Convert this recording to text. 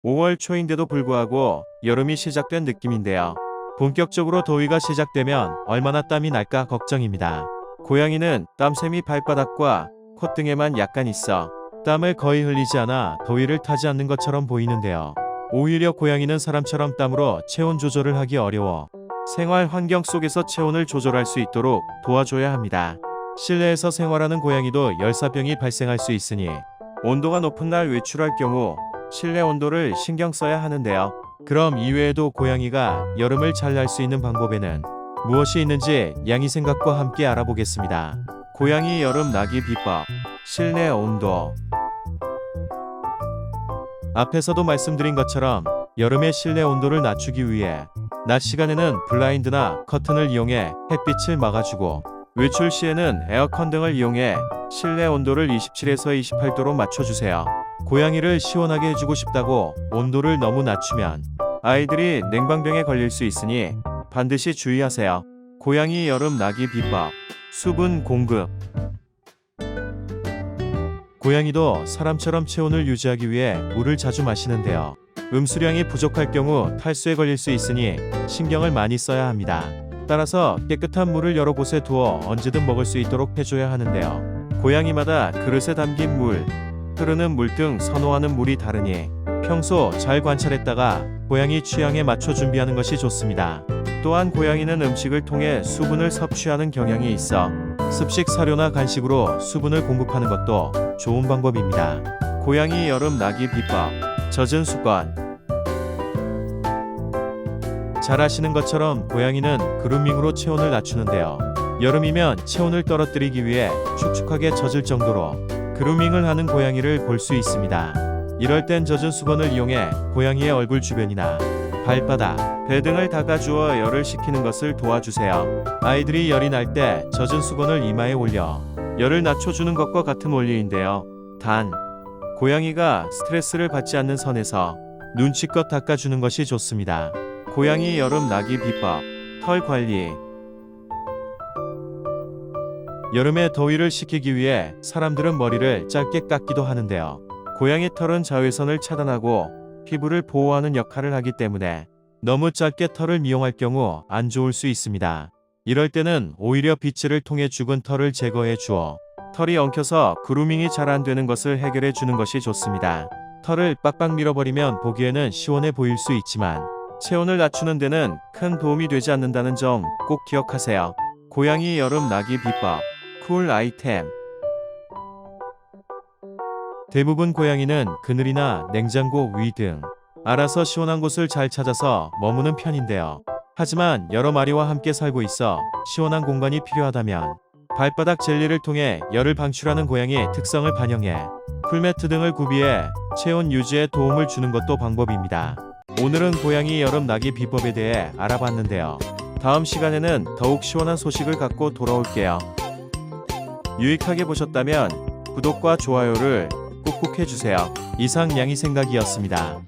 (5월) 초인데도 불구하고 여름이 시작된 느낌인데요. 본격적으로 더위가 시작되면 얼마나 땀이 날까 걱정입니다. 고양이는 땀샘이 발바닥과 콧등에만 약간 있어 땀을 거의 흘리지 않아 더위를 타지 않는 것처럼 보이는데요. 오히려 고양이는 사람처럼 땀으로 체온 조절을 하기 어려워 생활 환경 속에서 체온을 조절할 수 있도록 도와줘야 합니다. 실내에서 생활하는 고양이도 열사병이 발생할 수 있으니 온도가 높은 날 외출할 경우 실내 온도를 신경 써야 하는데요. 그럼 이외에도 고양이가 여름을 잘 날 수 있는 방법에는 무엇이 있는지 양이 생각과 함께 알아보겠습니다. 고양이 여름 나기 비법. 실내 온도. 앞에서도 말씀드린 것처럼 여름의 실내 온도를 낮추기 위해 낮 시간에는 블라인드나 커튼을 이용해 햇빛을 막아주고 외출 시에는 에어컨 등을 이용해 실내 온도를 27에서 28도로 맞춰주세요. 고양이를 시원하게 해주고 싶다고 온도를 너무 낮추면 아이들이 냉방병에 걸릴 수 있으니 반드시 주의하세요. 고양이 여름 나기 비법. 수분 공급. 고양이도 사람처럼 체온을 유지하기 위해 물을 자주 마시는데요. 음수량이 부족할 경우 탈수에 걸릴 수 있으니 신경을 많이 써야 합니다. 따라서 깨끗한 물을 여러 곳에 두어 언제든 먹을 수 있도록 해줘야 하는데요. 고양이마다 그릇에 담긴 물, 흐르는 물 등 선호하는 물이 다르니 평소 잘 관찰했다가 고양이 취향에 맞춰 준비하는 것이 좋습니다. 또한 고양이는 음식을 통해 수분을 섭취하는 경향이 있어 습식 사료나 간식으로 수분을 공급하는 것도 좋은 방법입니다. 고양이 여름 나기 비법. 젖은 수건. 잘 아시는 것처럼 고양이는 그루밍으로 체온을 낮추는데요. 여름이면 체온을 떨어뜨리기 위해 축축하게 젖을 정도로 그루밍을 하는 고양이를 볼 수 있습니다. 이럴 땐 젖은 수건을 이용해 고양이의 얼굴 주변이나 발바닥, 배 등을 닦아주어 열을 식히는 것을 도와주세요. 아이들이 열이 날 때 젖은 수건을 이마에 올려 열을 낮춰주는 것과 같은 원리인데요. 단, 고양이가 스트레스를 받지 않는 선에서 눈치껏 닦아주는 것이 좋습니다. 고양이 여름 나기 비법. 털 관리. 여름에 더위를 식히기 위해 사람들은 머리를 짧게 깎기도 하는데요. 고양이 털은 자외선을 차단하고 피부를 보호하는 역할을 하기 때문에 너무 짧게 털을 미용할 경우 안 좋을 수 있습니다. 이럴 때는 오히려 빗질을 통해 죽은 털을 제거해 주어 털이 엉켜서 그루밍이 잘 안 되는 것을 해결해 주는 것이 좋습니다. 털을 빡빡 밀어버리면 보기에는 시원해 보일 수 있지만 체온을 낮추는 데는 큰 도움이 되지 않는다는 점 꼭 기억하세요. 고양이 여름 나기 비법. 쿨 아이템. 대부분 고양이는 그늘이나 냉장고 위 등 알아서 시원한 곳을 잘 찾아서 머무는 편인데요. 하지만 여러 마리와 함께 살고 있어 시원한 공간이 필요하다면 발바닥 젤리를 통해 열을 방출하는 고양이의 특성을 반영해 풀매트 등을 구비해 체온 유지에 도움을 주는 것도 방법입니다. 오늘은 고양이 여름 나기 비법에 대해 알아봤는데요. 다음 시간에는 더욱 시원한 소식을 갖고 돌아올게요. 유익하게 보셨다면 구독과 좋아요를 꾹꾹 해주세요. 이상 양이 생각이었습니다.